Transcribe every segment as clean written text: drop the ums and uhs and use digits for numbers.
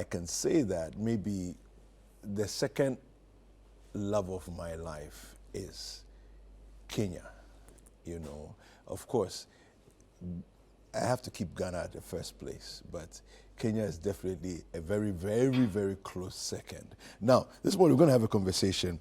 I can say that maybe the second love of my life is Kenya. You know, of course, I have to keep Ghana at the first place, but Kenya is definitely a very, very, very close second. Now, this morning we're going to have a conversation.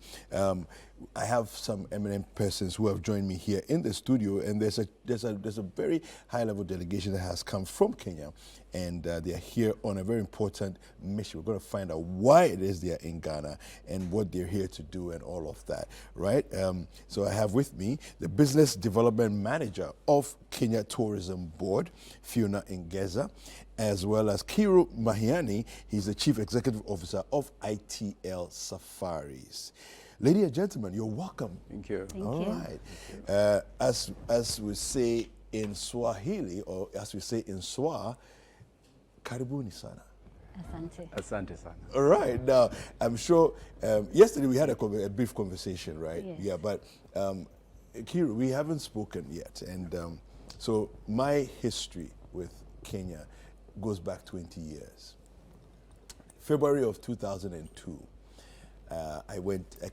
I have some eminent persons who have joined me here in the studio, and there's a very high-level delegation that has come from Kenya, and they are here on a very important mission. We're going to find out why it is they are in Ghana and what they're here to do and all of that, right? So I have with me the Business Development Manager of Kenya Tourism Board, Fiona Ngeza, as well as Kiru Mahiani. He's the Chief Executive Officer of ITL Safaris. Ladies and gentlemen, you're welcome. Thank you. All right. As we say in Swahili, or as we say in Swa, karibuni sana. Asante. Asante sana. All right. Now, I'm sure yesterday we had a brief conversation, right? Yes. Yeah, but Kiru, we haven't spoken yet. And so my history with Kenya goes back 20 years. February of 2002. I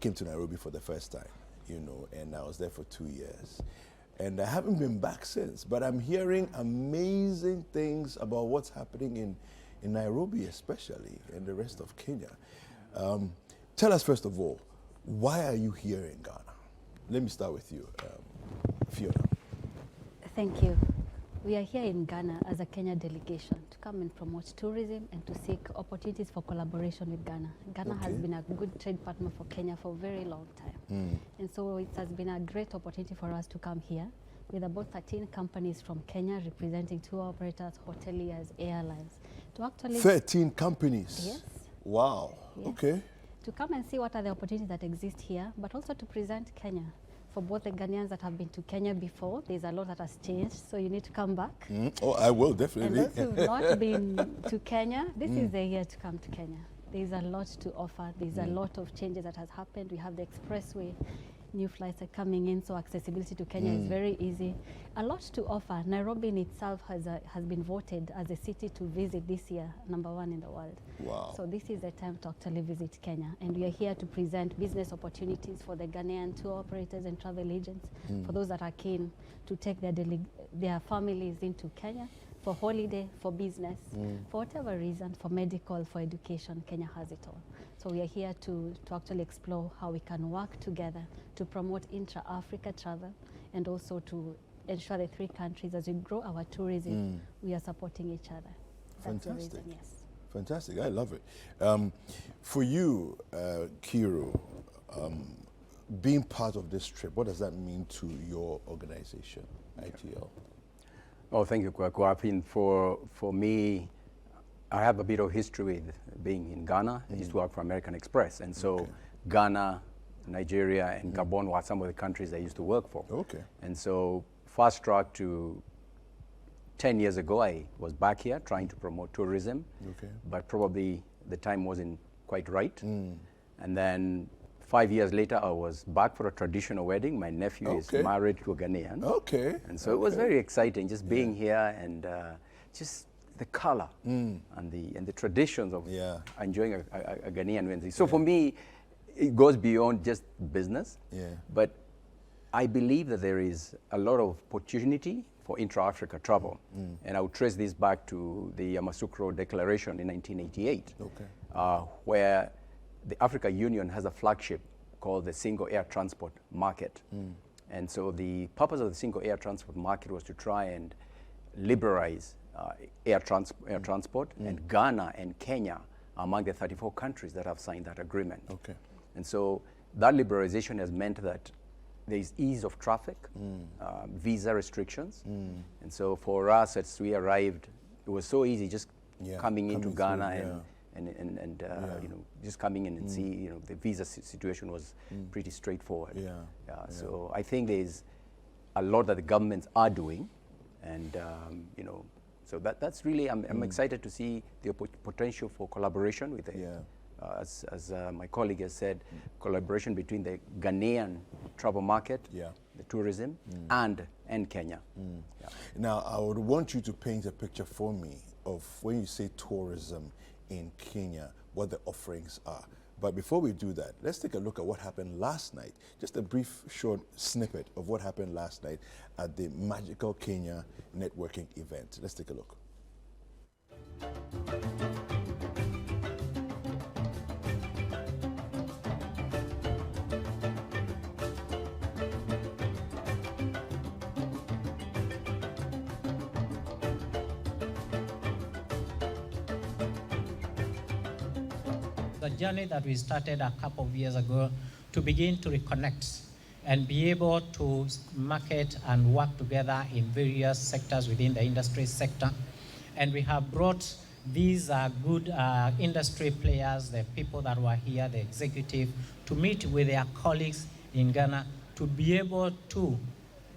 came to Nairobi for the first time, you know, and I was there for 2 years. And I haven't been back since, but I'm hearing amazing things about what's happening in Nairobi especially, and the rest of Kenya. Tell us first of all, why are you here in Ghana? Let me start with you, Fiona. Thank you. We are here in Ghana as a Kenya delegation to come and promote tourism and to seek opportunities for collaboration with Ghana. Ghana has been a good trade partner for Kenya for a very long time. And so it has been a great opportunity for us to come here with about 13 companies from Kenya representing tour operators, hoteliers, airlines. To actually 13 companies? Yes. Wow. Yes. Okay. To come and see what are the opportunities that exist here, but also to present Kenya. For both the Ghanaians that have been to Kenya before, there's a lot that has changed, so you need to come back. Oh, I will, definitely. And those who've not been to Kenya, this is the year to come to Kenya. There's a lot to offer. There's a lot of changes that has happened. We have the expressway, new flights are coming in, so accessibility to Kenya is very easy. A lot to offer. Nairobi in itself has been voted as a city to visit this year, #1 in the world. Wow. So this is the time to actually visit Kenya. And we are here to present business opportunities for the Ghanaian tour operators and travel agents, for those that are keen to take their families into Kenya for holiday, for business, for whatever reason, for medical, for education. Kenya has it all. So we are here to actually explore how we can work together to promote intra-Africa travel and also to ensure the three countries, as we grow our tourism, we are supporting each other. That's the Fantastic. reason, yes. Fantastic. I love it. For you, Kiru, being part of this trip, what does that mean to your organization, ITL? Oh, thank you, Kwaku. I mean, for me, I have a bit of history with being in Ghana. I used to work for American Express. And so Ghana, Nigeria, and Gabon were some of the countries I used to work for. Okay. And so fast track to 10 years ago, I was back here trying to promote tourism. Okay. But probably the time wasn't quite right. And then 5 years later, I was back for a traditional wedding. My nephew is married to a Ghanaian. Okay. And so it was very exciting just being here and just the color and the traditions of enjoying a Ghanaian wedding. So for me, it goes beyond just business. Yeah. But I believe that there is a lot of opportunity for intra-Africa travel. And I would trace this back to the Yamoussoukro Declaration in 1988, where the Africa Union has a flagship called the Single Air Transport Market. And so the purpose of the Single Air Transport Market was to try and liberalize air transport, and Ghana and Kenya are among the 34 countries that have signed that agreement. Okay. And so that liberalization has meant that there is ease of traffic, visa restrictions. And so for us, as we arrived, it was so easy just coming into Ghana and you know, just coming in and see, you know, the visa situation was pretty straightforward. So I think there's a lot that the governments are doing, and you know, so that's really, I'm excited to see the potential for collaboration with the, as my colleague has said, collaboration between the Ghanaian travel market, the tourism, and Kenya. Now, I would want you to paint a picture for me of when you say tourism in Kenya, what the offerings are. But before we do that, let's take a look at what happened last night. Just a brief, short snippet of what happened last night at the Magical Kenya networking event. Let's take a look. The journey that we started a couple of years ago to begin to reconnect and be able to market and work together in various sectors within the industry sector. And we have brought these good industry players, the people that were here, the executive, to meet with their colleagues in Ghana to be able to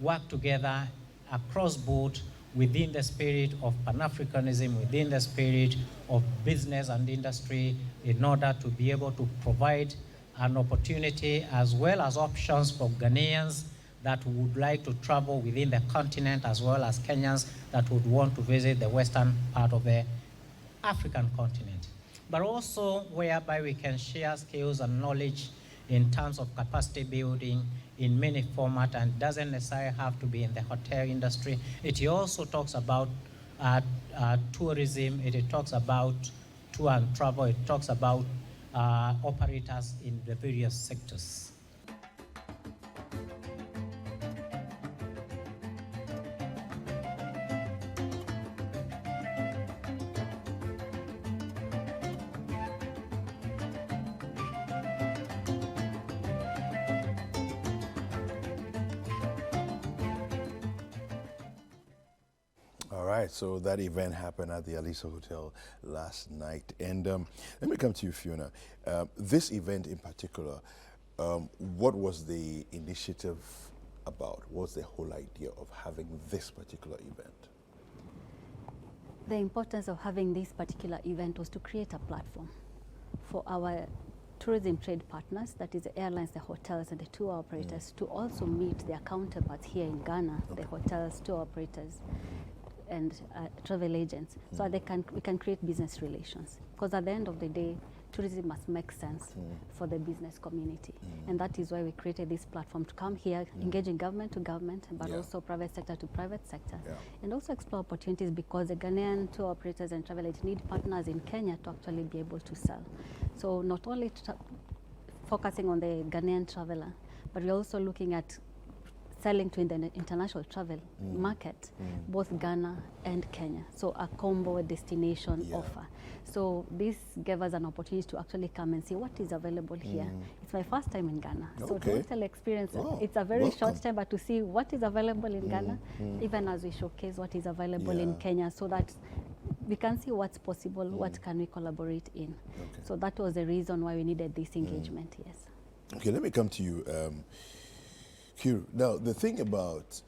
work together across board within the spirit of Pan-Africanism, within the spirit of business and industry, in order to be able to provide an opportunity as well as options for Ghanaians that would like to travel within the continent, as well as Kenyans that would want to visit the western part of the African continent. But also whereby we can share skills and knowledge in terms of capacity building in many formats, and doesn't necessarily have to be in the hotel industry. It also talks about tourism, it talks about tour and travel, it talks about operators in the various sectors. All right, so that event happened at the Alisa Hotel last night. And let me come to you, Fiona. This event in particular, what was the initiative about? What was the whole idea of having this particular event? The importance of having this particular event was to create a platform for our tourism trade partners, that is the airlines, the hotels, and the tour operators, to also meet their counterparts here in Ghana, the hotels, tour operators, and travel agents, so that we can create business relations. Because at the end of the day, tourism must make sense for the business community. And that is why we created this platform to come here, engaging government to government, but also private sector to private sector. And also explore opportunities, because the Ghanaian tour operators and travel agents need partners in Kenya to actually be able to sell. So not only focusing on the Ghanaian traveler, but we're also looking at selling to the international travel market, both Ghana and Kenya. So a combo destination offer. So this gave us an opportunity to actually come and see what is available here. It's my first time in Ghana. So to actually experience it, it's a very short time, but to see what is available in Ghana, even as we showcase what is available in Kenya, so that we can see what's possible, what can we collaborate in. So that was the reason why we needed this engagement, yes. Okay, let me come to you. Now, the thing about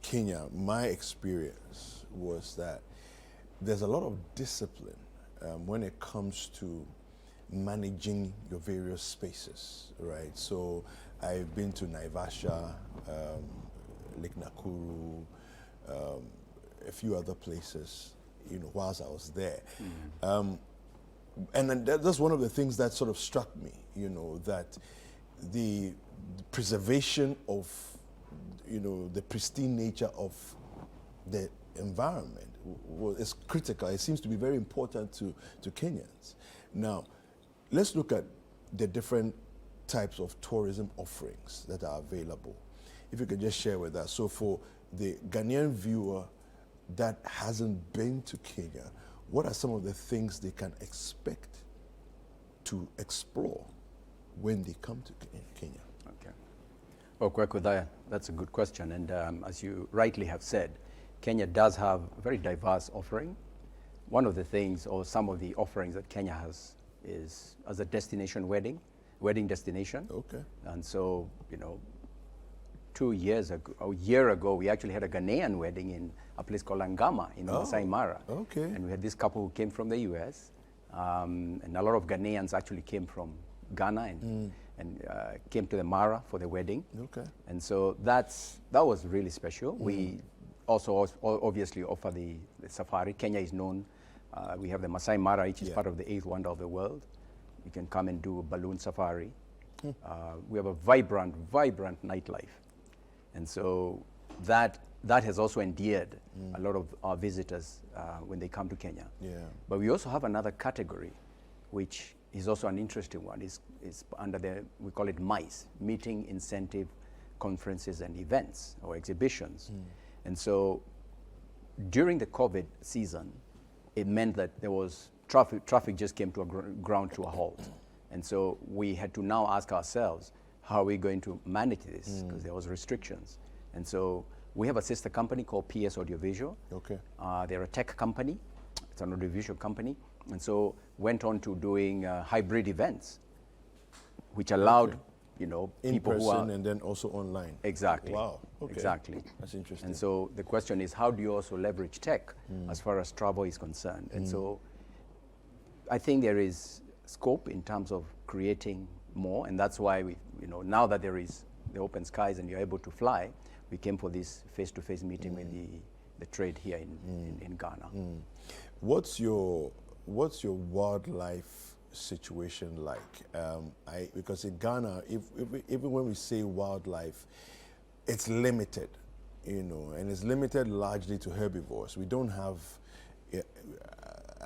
Kenya, my experience was that there's a lot of discipline when it comes to managing your various spaces, right? So I've been to Naivasha, Lake Nakuru, a few other places, you know, whilst I was there. And that's one of the things that sort of struck me, you know, that the preservation of, you know, the pristine nature of the environment is critical. It seems to be very important to Kenyans. Now, let's look at the different types of tourism offerings that are available. If you could just share with us. So for the Ghanaian viewer that hasn't been to Kenya, what are some of the things they can expect to explore when they come to Kenya? Okay. Well, Kwekwe, that's a good question. And as you rightly have said, Kenya does have a very diverse offering. One of the things, or some of the offerings that Kenya has, is as a destination wedding destination. Okay. And so, you know, a year ago, we actually had a Ghanaian wedding in a place called Angama in Masai Mara. Okay. And we had this couple who came from the US, and a lot of Ghanaians actually came from Ghana and came to the Mara for the wedding. Okay. And so that was really special. We also obviously offer the safari. Kenya is known We have the Masai Mara, which is part of the 8th wonder of the world. You can come and do a balloon safari. We have a vibrant nightlife. And so that has also endeared a lot of our visitors when they come to Kenya. Yeah. But we also have another category, which is also an interesting one. It's under we call it MICE, Meeting, Incentive, Conferences and Events, or exhibitions. And so during the COVID season, it meant that there was traffic just came to a ground to a halt. And so we had to now ask ourselves, how are we going to manage this? Because there was restrictions. And so we have a sister company called PS Audiovisual. Okay. They're a tech company. It's an audiovisual company. And so went on to doing hybrid events, which allowed, you know, In people person who are and then also online. exactly. Wow. Okay. Exactly. That's interesting. And so the question is, how do you also leverage tech as far as travel is concerned? And so I think there is scope in terms of creating more, and that's why we, you know, now that there is the open skies and you're able to fly, we came for this face-to-face meeting with the trade here in Ghana. What's your wildlife situation like? Because in Ghana, even when we say wildlife, it's limited, you know, and it's limited largely to herbivores. We don't have,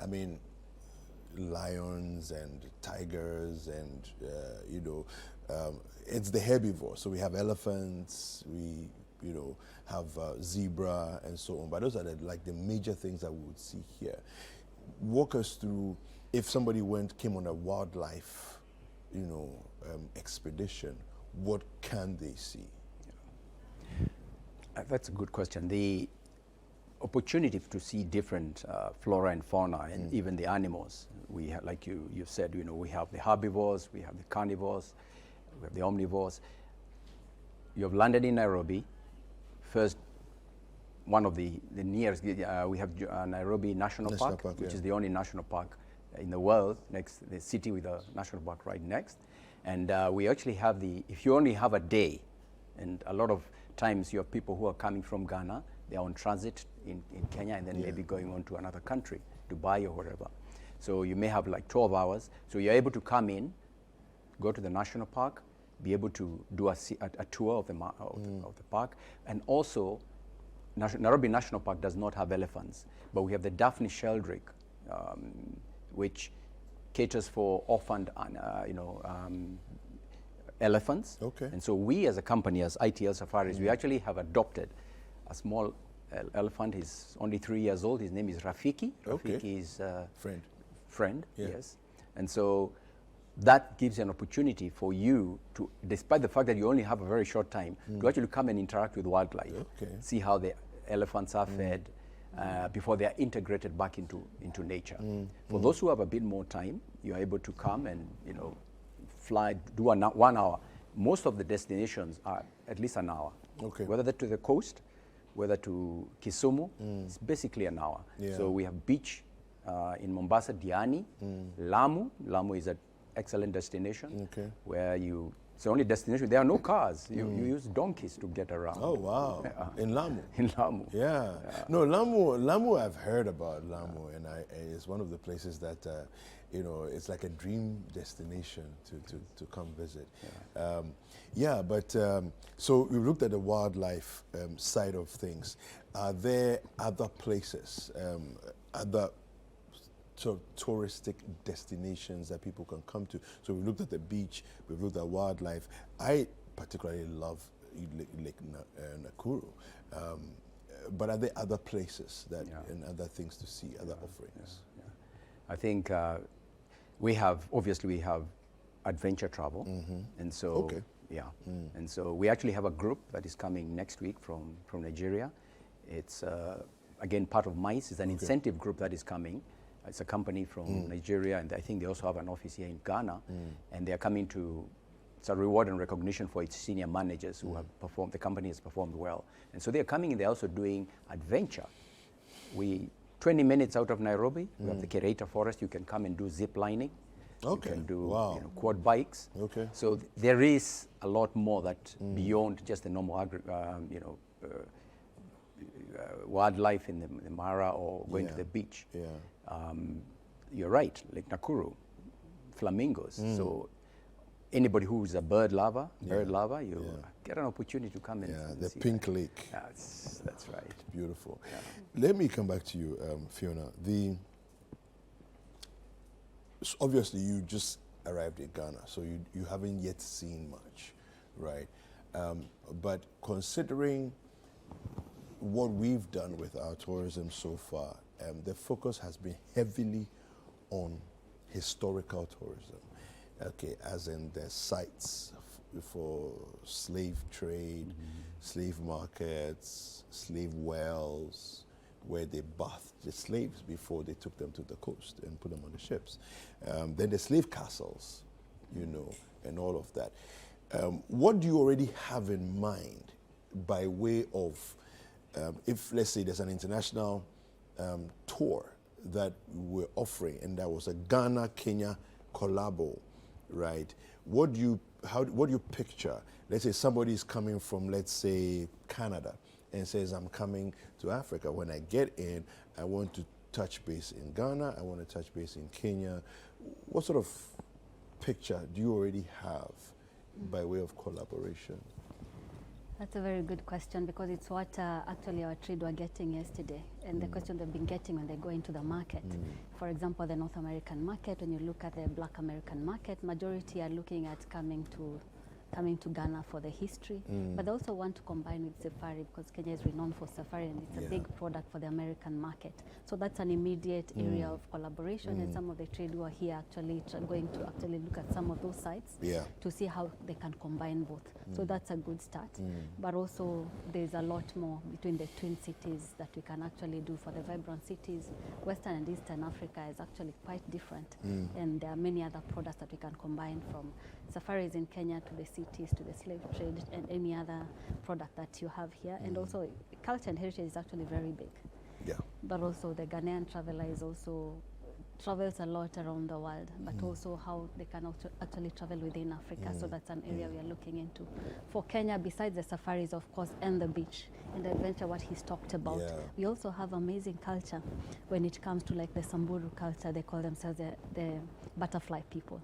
I mean, lions and tigers and you know, it's the herbivores. So we have elephants, we have zebra and so on. But those are the major things that we would see here. Walk us through, if somebody came on a wildlife, expedition, what can they see? That's a good question. The opportunity to see different flora and fauna and even the animals. We have, like you said, we have the herbivores, we have the carnivores, we have the omnivores. You have landed in Nairobi. First, one of the nearest, we have Nairobi National Park, which is the only national park in the world, next the city with a national park right next. And we actually have if you only have a day, and a lot of times you have people who are coming from Ghana, they are on transit in Kenya and then maybe going on to another country, Dubai or wherever. So you may have like 12 hours. So you're able to come in, go to the national park, be able to do a tour of the park. And also, Nairobi National Park does not have elephants, but we have the Daphne Sheldrake, which caters for orphaned elephants. Okay. And so we as a company, as ITL Safaris, we actually have adopted a small elephant. He's only 3 years old. His name is Rafiki. Okay. Rafiki is friend, yes. And so that gives you an opportunity for you to, despite the fact that you only have a very short time, to actually come and interact with wildlife, see how the elephants are fed before they are integrated back into nature. For those who have a bit more time, you're able to come and fly, do 1 hour. Most of the destinations are at least an hour. Okay. Whether they're to the coast, whether to Kisumu, it's basically an hour. Yeah. So we have beach in Mombasa, Diani, Lamu. Lamu is an excellent destination where it's the only destination. There are no cars. You use donkeys to get around. Oh, wow. In Lamu? In Lamu. Yeah. No, Lamu, I've heard about Lamu, and it's one of the places that, it's like a dream destination to come visit. But so we looked at the wildlife side of things. Are there other places, other sort of touristic destinations that people can come to? So we looked at the beach, we've looked at wildlife. I particularly love Lake Nakuru. But are there other places and other things to see, other offerings? I think we have adventure travel, and so and so we actually have a group that is coming next week from Nigeria. It's again part of MICE. It's an incentive group that is coming. It's a company from Nigeria, and I think they also have an office here in Ghana, and they are coming to. It's a reward and recognition for its senior managers who have performed. The company has performed well, and so they're coming. They're also doing adventure. 20 minutes out of Nairobi, we have the Kereita Forest. You can come and do zip lining. Okay. You can do quad bikes. Okay. So there is a lot more that beyond just the normal wildlife in the Mara or going to the beach. Yeah. You're right, Lake Nakuru, flamingos. So anybody who's a bird lover, you get an opportunity to come in. Yeah, the Pink Lake. That's right. Beautiful. Yeah. Let me come back to you, Fiona. So obviously you just arrived in Ghana, so you haven't yet seen much, right? But considering what we've done with our tourism so far, the focus has been heavily on historical tourism, okay, as in the sites for slave trade, slave markets, slave wells, where they bathed the slaves before they took them to the coast and put them on the ships. Then the slave castles, you know, and all of that. What do you already have in mind by way of, if let's say there's an international tour that we're offering, and that was a Ghana-Kenya collabo, right? What do you picture? Let's say somebody is coming from, let's say, Canada, and says, I'm coming to Africa. When I get in, I want to touch base in Ghana, I want to touch base in Kenya. What sort of picture do you already have by way of collaboration? That's a very good question, because it's what actually our trade were getting yesterday, and the question they've been getting when they go into the market. For example, the North American market, when you look at the Black American market, majority are looking at coming to Ghana for the history, but they also want to combine with safari, because Kenya is renowned for safari, and it's a big product for the American market. So that's an immediate area of collaboration, and some of the trade who are here actually going to actually look at some of those sites to see how they can combine both. So that's a good start. But also there's a lot more between the twin cities that we can actually do for the vibrant cities. Western and Eastern Africa is actually quite different, and there are many other products that we can combine, from safaris in Kenya to the cities, to the slave trade, and any other product that you have here. And also culture and heritage is actually very big. Yeah. But also the Ghanaian traveler is also travels a lot around the world, but also how they can also actually travel within Africa. So that's an area we are looking into. For Kenya, besides the safaris, of course, and the beach and the adventure, what he's talked about, we also have amazing culture when it comes to like the Samburu culture. They call themselves the butterfly people.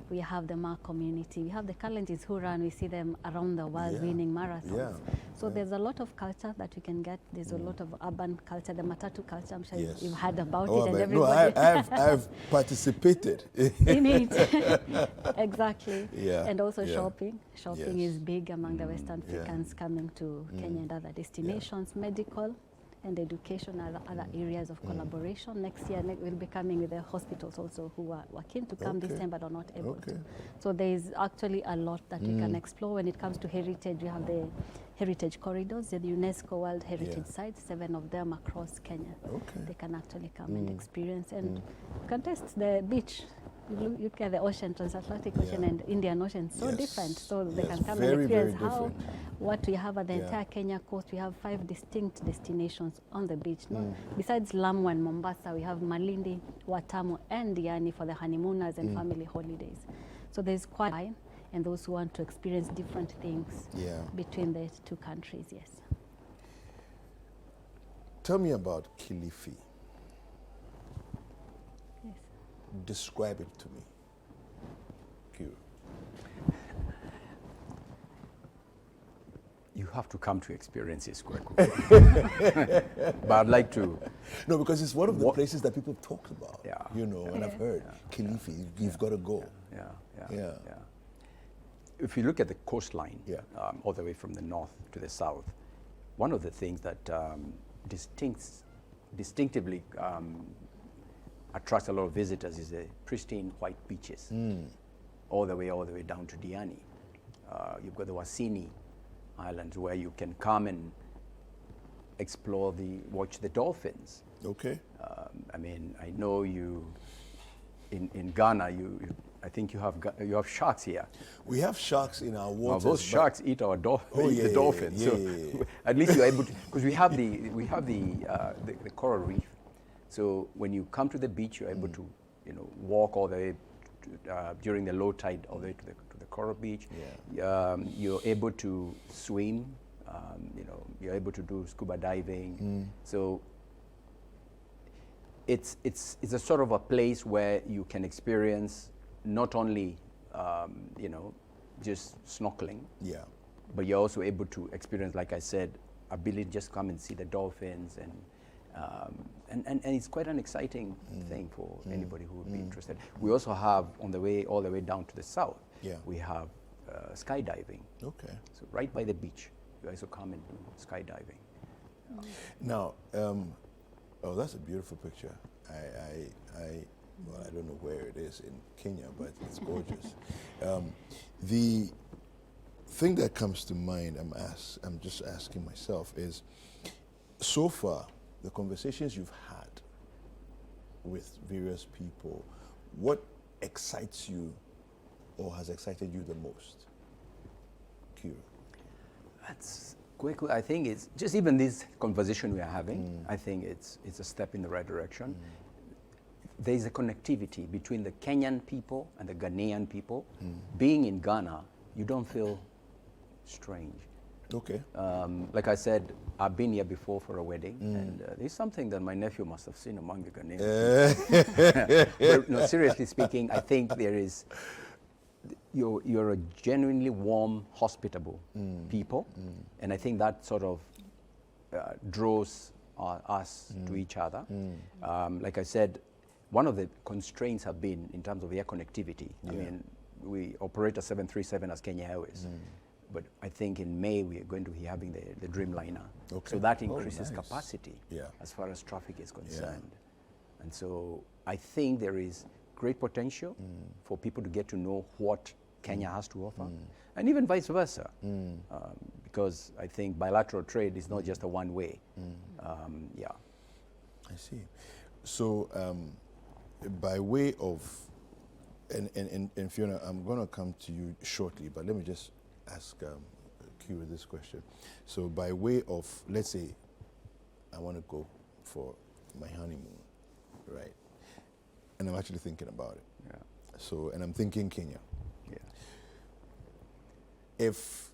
We have the Ma community. We have the Kalenjins who run. We see them around the world winning marathons. So there's a lot of culture that we can get. There's a lot of urban culture, the Matatu culture. I'm sure you've heard about it, and everybody. No, I've participated in it. Exactly. Yeah. And also shopping. Shopping is big among the West Africans coming to Kenya and other destinations. Medical and education are other areas of collaboration. Next year we'll be coming with the hospitals also, who are keen to come this time but are not able to. So there is actually a lot that we can explore. When it comes to heritage, we have the heritage corridors, the UNESCO World Heritage Sites, 7 of them across Kenya. They can actually come and experience, and you can test the beach. You look at the ocean, Transatlantic Ocean and Indian Ocean, so different. So they can come and experience how what we have at the entire Kenya coast. We have 5 distinct destinations on the beach. Besides Lamu and Mombasa, we have Malindi, Watamu, and Diani for the honeymooners and family holidays. So there's quite, and those who want to experience different things between the two countries. Yes. Tell me about Kilifi. Yes. Describe it to me. Q. You have to come to experience this, Kweku. But I'd like to. No, because it's one of the places that people talk about. Yeah. You know, and I've heard Kilifi, you've got to go. Yeah. If you look at the coastline, all the way from the north to the south, one of the things that distinctively attracts a lot of visitors is the pristine white beaches, all the way down to Diani. You've got the Wasini Islands, where you can come and explore watch the dolphins. Okay. I mean, I know you in Ghana. I think you have sharks here. We have sharks in our waters. Well, those sharks eat our the dolphins. So at least you're able to, because we have the coral reef. So when you come to the beach, you're able to walk all the way during the low tide all the way to the coral beach. You're able to swim, You're able to do scuba diving. So it's a sort of a place where you can experience not only just snorkeling, but you're also able to experience, like I said, ability to just come and see the dolphins, and it's quite an exciting thing for anybody who would be interested. We also have all the way down to the south. We have skydiving. Okay. So right by the beach, you also come and do skydiving. Now, oh, that's a beautiful picture. Well, I don't know where it is in Kenya, but it's gorgeous. The thing that comes to mind, I'm just asking myself, is so far the conversations you've had with various people, what excites you or has excited you the most? Q. That's quick. I think it's just even this conversation we are having. I think it's a step in the right direction. There is a connectivity between the Kenyan people and the Ghanaian people. Being in Ghana, you don't feel strange. Okay. Like I said, I've been here before for a wedding, and there's something that my nephew must have seen among the Ghanaians. But no, seriously speaking, I think there is. You're a genuinely warm, hospitable people, and I think that sort of draws us to each other. Like I said, one of the constraints have been in terms of air connectivity. I mean, we operate a 737 as Kenya Airways, but I think in May we are going to be having the Dreamliner. Okay. So that increases capacity as far as traffic is concerned. And so I think there is great potential for people to get to know what Kenya has to offer, and even vice versa, because I think bilateral trade is not just a one way. I see. So by way of, and Fiona, I'm going to come to you shortly, but let me just ask Q this question. So by way of, let's say, I want to go for my honeymoon, right? And I'm actually thinking about it. So, and I'm thinking Kenya. If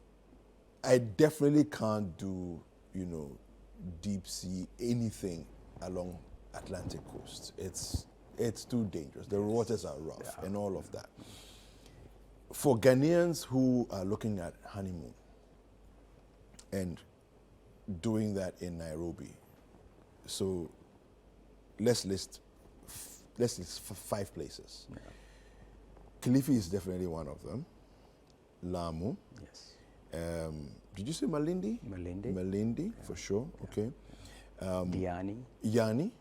I definitely can't do, deep sea, anything along Atlantic coast. It's too dangerous. The waters are rough and all of that. For Ghanaians who are looking at honeymoon and doing that in Nairobi, so let's list 5 places. Kilifi is definitely one of them. Lamu. Yes. Did you say Malindi? Malindi, for sure. Okay. Diani. Yani.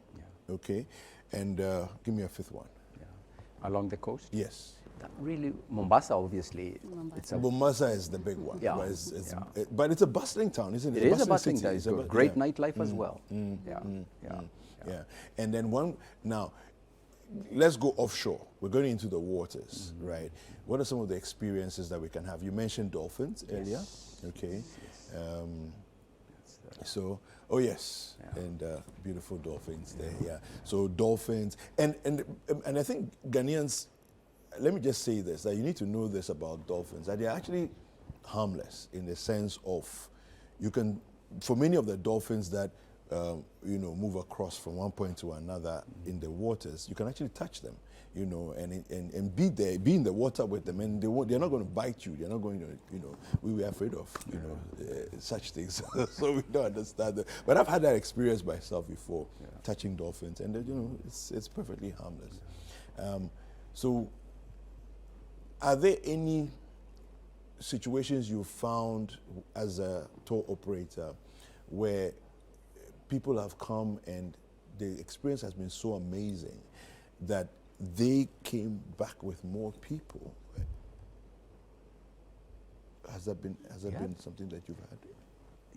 Okay. And give me a 5th one. Along the coast? Yes. Really, Mombasa, obviously. Mombasa is the big one. But it's a bustling town, isn't it? It is a bustling town. It's got great nightlife as well. Yeah. And then now, let's go offshore. We're going into the waters, right? What are some of the experiences that we can have? You mentioned dolphins earlier. Okay. So, and beautiful dolphins there. So dolphins, and I think Ghanaians. Let me just say this: that you need to know this about dolphins, that they're actually harmless in the sense of, you can, for many of the dolphins that move across from one point to another in the waters, you can actually touch them, and be there, be in the water with them, and they're not going to bite you. They're not going to, we were afraid of, such things, so we don't understand that. But I've had that experience myself before, touching dolphins, and it's perfectly harmless. So, are there any situations you found as a tour operator where people have come and the experience has been so amazing that they came back with more people? Has that been something that you've had?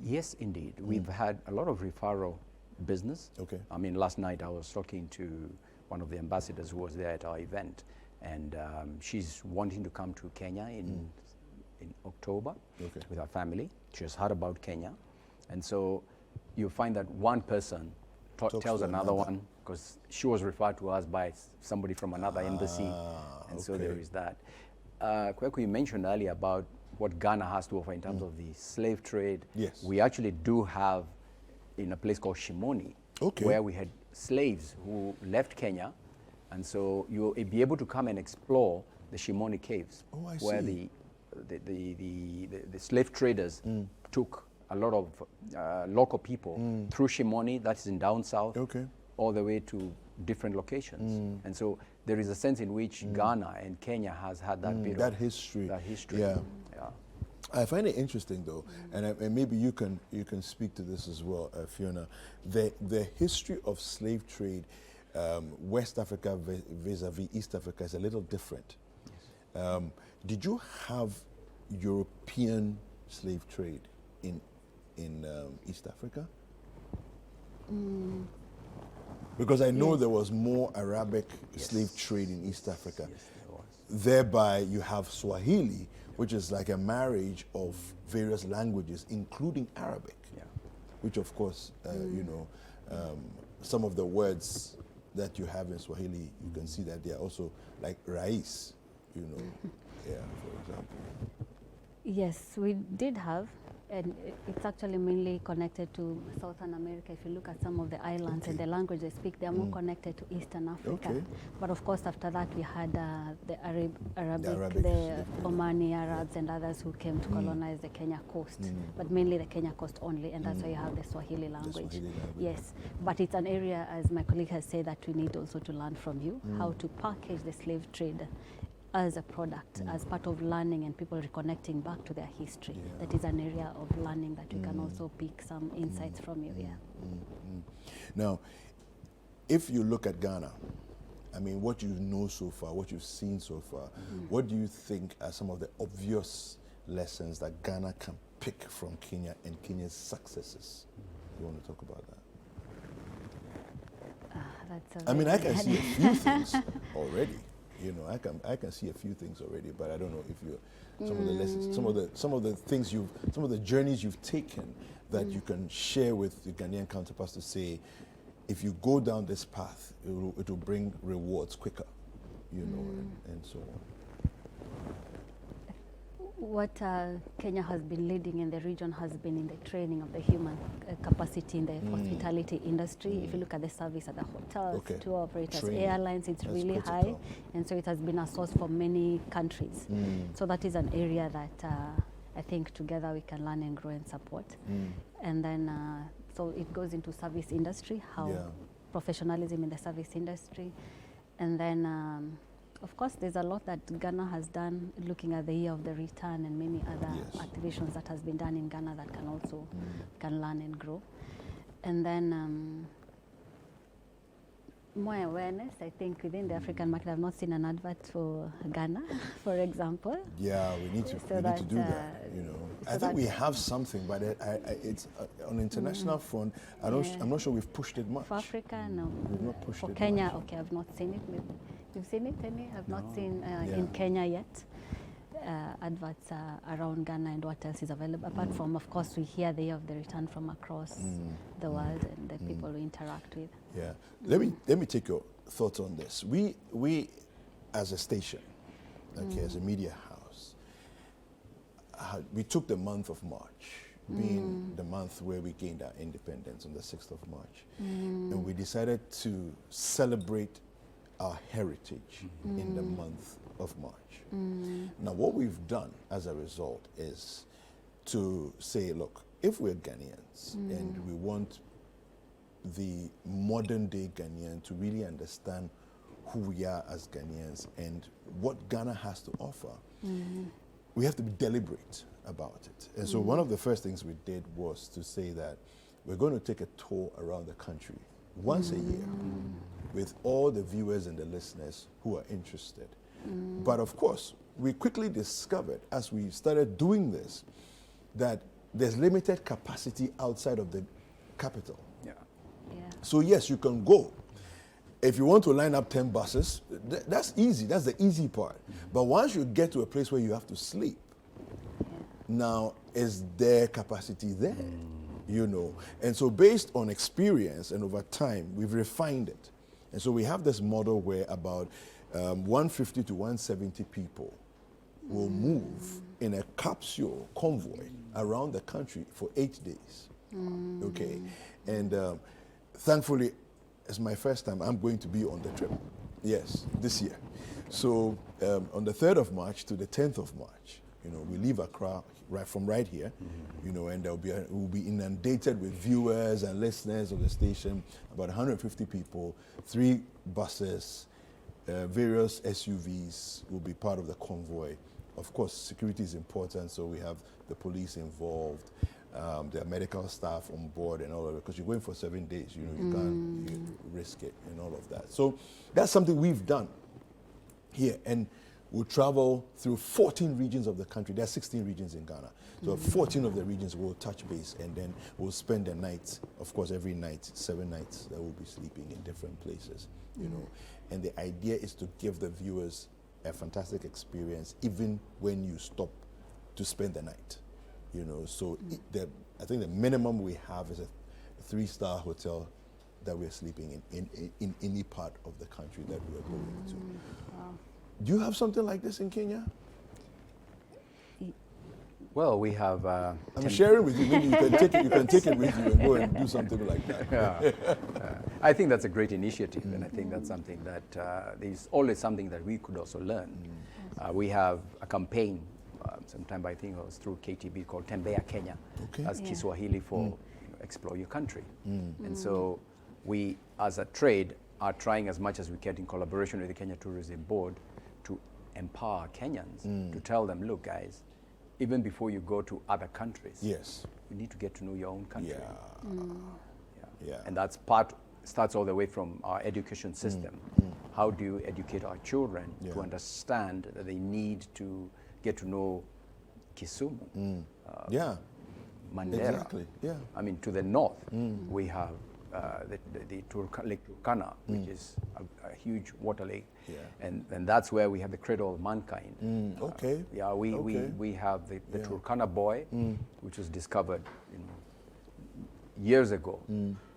Yes, indeed. We've had a lot of referral business. Okay. I mean, last night I was talking to one of the ambassadors who was there at our event, and she's wanting to come to Kenya in October with her family. She has heard about Kenya, and so you find that one person tells another one, because she was referred to us by somebody from another embassy, and so there is that. Kweku, you mentioned earlier about what Ghana has to offer in terms of the slave trade. Yes. We actually do have in a place called Shimoni, Okay. where we had slaves who left Kenya, and so you'll be able to come and explore the Shimoni caves, Oh, I where see. the slave traders took a lot of local people through Shimoni, that is in down south, Okay. all the way to different locations. And so there is a sense in which Ghana and Kenya has had that bit That of history. that history. Yeah. Yeah. I find it interesting, though, and maybe you can speak to this as well, Fiona. The history of slave trade, West Africa vis-a-vis East Africa, is a little different. Did you have European slave trade in East Africa? Because I know there was more Arabic slave trade in East Africa. Yes, there was. Thereby, you have Swahili, which is like a marriage of various languages, including Arabic. Yeah. Which, of course, you know, some of the words that you have in Swahili, you can see that they are also like rais, you know, yeah, for example. Yes, we did have, and it's actually mainly connected to Southern America. If you look at some of the islands and the language they speak, they are more connected to Eastern Africa. Okay. But of course, after that, we had the Arabic, Arabic the Omani Arabs and others who came to colonize the Kenya coast, but mainly the Kenya coast only, and that's why you have the Swahili language. Swahili language. Yes, but it's an area, as my colleague has said, that we need also to learn from you, how to package the slave trade as a product, as part of learning and people reconnecting back to their history. Yeah. That is an area of learning that we can also pick some insights from you. Yeah. Now, if you look at Ghana, I mean, what you know so far, what you've seen so far, what do you think are some of the obvious lessons that Ghana can pick from Kenya and Kenya's successes? You want to talk about that? That's a I mean, I very can see a few things already. You know, I can see a few things already, but I don't know if you some of the lessons, some of the things some of the journeys you've taken that you can share with the Ghanaian counterparts to say, if you go down this path, it will bring rewards quicker, you know, and so on. What Kenya has been leading in the region has been in the training of the human capacity in the hospitality industry. If you look at the service at the hotels, tour operators, Training. Airlines, it's That's really critical. high. And so it has been a source for many countries. So that is an area that I think together we can learn and grow and support. And then, so it goes into service industry, how professionalism in the service industry. And then, of course, there's a lot that Ghana has done looking at the year of the return and many other activations that has been done in Ghana that can also can learn and grow. And then more awareness, I think, within the African market. I've not seen an advert for Ghana, for example. Yeah, we need to do that, you know. so I think we have something, but it's on the international front, I'm not sure we've pushed it much. For Africa, no. We've not pushed for it Kenya, much. okay, I've not seen it. You've seen it, Temi? I've not seen in Kenya yet. Adverts around Ghana and what else is available. Apart from, of course, we hear the year of the return from across the world and the people we interact with. Yeah. Let me take your thoughts on this. We as a station, okay, as a media house, we took the month of March, being the month where we gained our independence on the 6th of March. And we decided to celebrate our heritage in the month of March. Now, what we've done as a result is to say, look, if we're Ghanaians and we want the modern day Ghanaian to really understand who we are as Ghanaians and what Ghana has to offer, we have to be deliberate about it. And so one of the first things we did was to say that we're going to take a tour around the country once a year with all the viewers and the listeners who are interested. But of course, we quickly discovered as we started doing this that there's limited capacity outside of the capital. Yeah. So yes, you can go. If you want to line up 10 buses, that's easy. That's the easy part. But once you get to a place where you have to sleep, now is there capacity there? You know. And so based on experience and over time, we've refined it. And so we have this model where about 150 to 170 people will move in a capsule convoy around the country for 8 days. Okay, and thankfully, it's my first time. I'm going to be on the trip. Yes, this year. So on the 3rd of March to the 10th of March, you know, we leave Accra right here, you know, and we'll be inundated with viewers and listeners of the station. About 150 people, 3 buses, various SUVs will be part of the convoy. Of course, security is important, so we have the police involved. There are medical staff on board and all of it, because you're going for 7 days, you know, you can't risk it and all of that. So that's something we've done here, and we'll travel through 14 regions of the country. There are 16 regions in Ghana. So 14 of the regions will touch base, and then we'll spend the night, of course, every night, 7 nights, that we'll be sleeping in different places, you know. And the idea is to give the viewers a fantastic experience, even when you stop to spend the night. You know, so I think the minimum we have is a 3-star hotel that we're sleeping in any part of the country that we're going to. Wow. Do you have something like this in Kenya? Well, we have. I'm sharing with you. Maybe you can take it with you and go and do something like that. Yeah. I think that's a great initiative, and I think that's something that there's always something that we could also learn. We have a campaign. Sometime I think it was through KTB called Tembea Kenya, as Kiswahili for explore your country. And so we, as a trade, are trying as much as we can in collaboration with the Kenya Tourism Board to empower Kenyans to tell them, look, guys, even before you go to other countries, you need to get to know your own country. And that's starts all the way from our education system. How do you educate our children to understand that they need to get to know Kisumu, Mandera. Exactly. Yeah. I mean, to the north, we have the Lake Turkana, which is a huge water lake, and that's where we have the cradle of mankind. We have the Turkana boy, which was discovered, you know, years ago,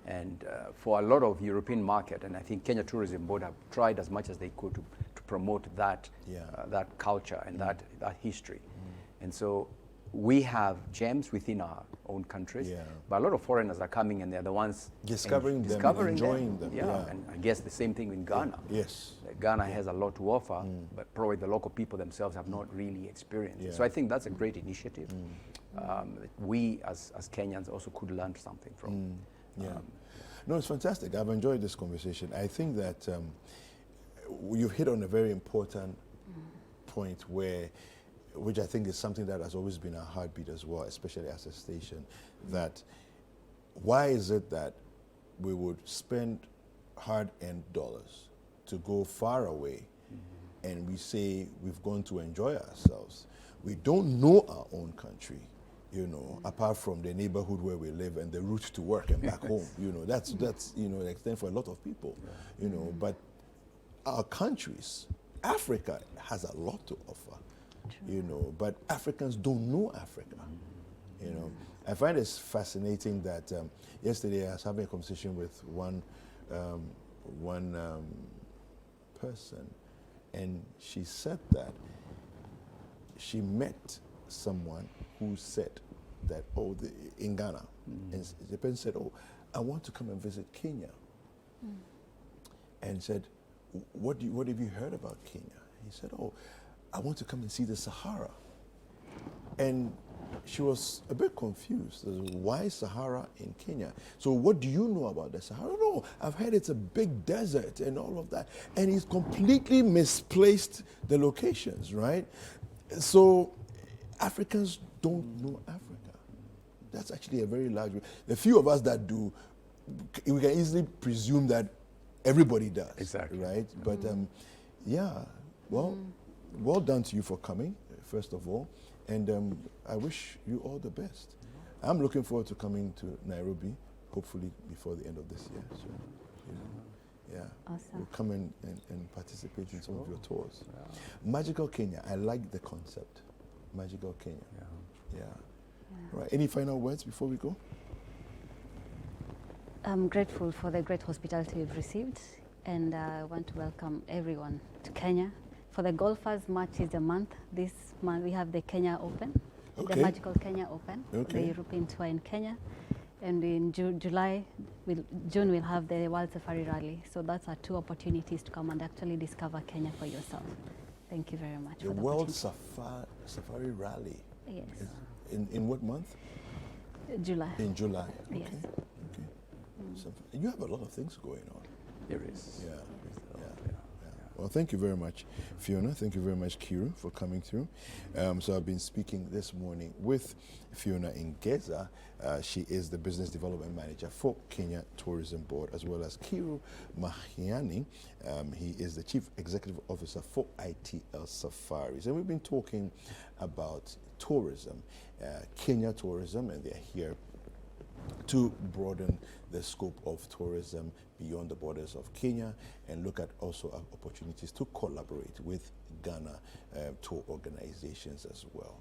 and for a lot of European market, and I think Kenya Tourism Board have tried as much as they could to promote that that culture and that history. And so we have gems within our own countries, but a lot of foreigners are coming, and they're the ones discovering them, enjoying them. And I guess the same thing in Ghana. Ghana has a lot to offer, but probably the local people themselves have not really experienced it. So I think that's a great initiative. We as Kenyans also could learn something from. No, it's fantastic. I've enjoyed this conversation. I think that you've hit on a very important point which I think is something that has always been our heartbeat as well, especially as a station, that why is it that we would spend hard-earned dollars to go far away and we say we've gone to enjoy ourselves? We don't know our own country, you know, apart from the neighborhood where we live and the route to work and back home. You know, that's you know, an extent for a lot of people, you know, but our countries, Africa has a lot to offer. You know, but Africans don't know Africa. You know, I find it fascinating that yesterday I was having a conversation with one person, and she said that she met someone who said that, in Ghana, and the person said, I want to come and visit Kenya, and said, what have you heard about Kenya? He said, I want to come and see the Sahara. And she was a bit confused. Why Sahara in Kenya? So what do you know about the Sahara? No, I've heard it's a big desert and all of that. And he's completely misplaced the locations, right? So Africans don't know Africa. That's actually a very large group. The few of us that do, we can easily presume that everybody does. Exactly. Right? But well done to you for coming, first of all, and I wish you all the best. I'm looking forward to coming to Nairobi, hopefully before the end of this year. So, you know, Awesome. we'll come and participate in some of your tours. Magical Kenya, I like the concept. Magical Kenya. Right. Any final words before we go? I'm grateful for the great hospitality we've received, and I want to welcome everyone to Kenya. For the golfers, March is a month. This month we have the Kenya Open, Okay. the Magical Kenya Open, Okay. the European Tour in Kenya. And in June we'll have the World Safari Rally. So that's our 2 opportunities to come and actually discover Kenya for yourself. Thank you very much The for the World opportunity. Safari Rally. Yes. In what month? July. In July. Okay. Yes. Okay. So you have a lot of things going on. There is. Yeah. Well, thank you very much, Fiona. Thank you very much, Kiru, for coming through. So I've been speaking this morning with Fiona Ngeza. She is the Business Development Manager for Kenya Tourism Board, as well as Kiru Mahiani. He is the Chief Executive Officer for ITL Safaris. And we've been talking about tourism, Kenya tourism, and they're here to broaden the scope of tourism beyond the borders of Kenya and look at also opportunities to collaborate with Ghana tour organizations as well.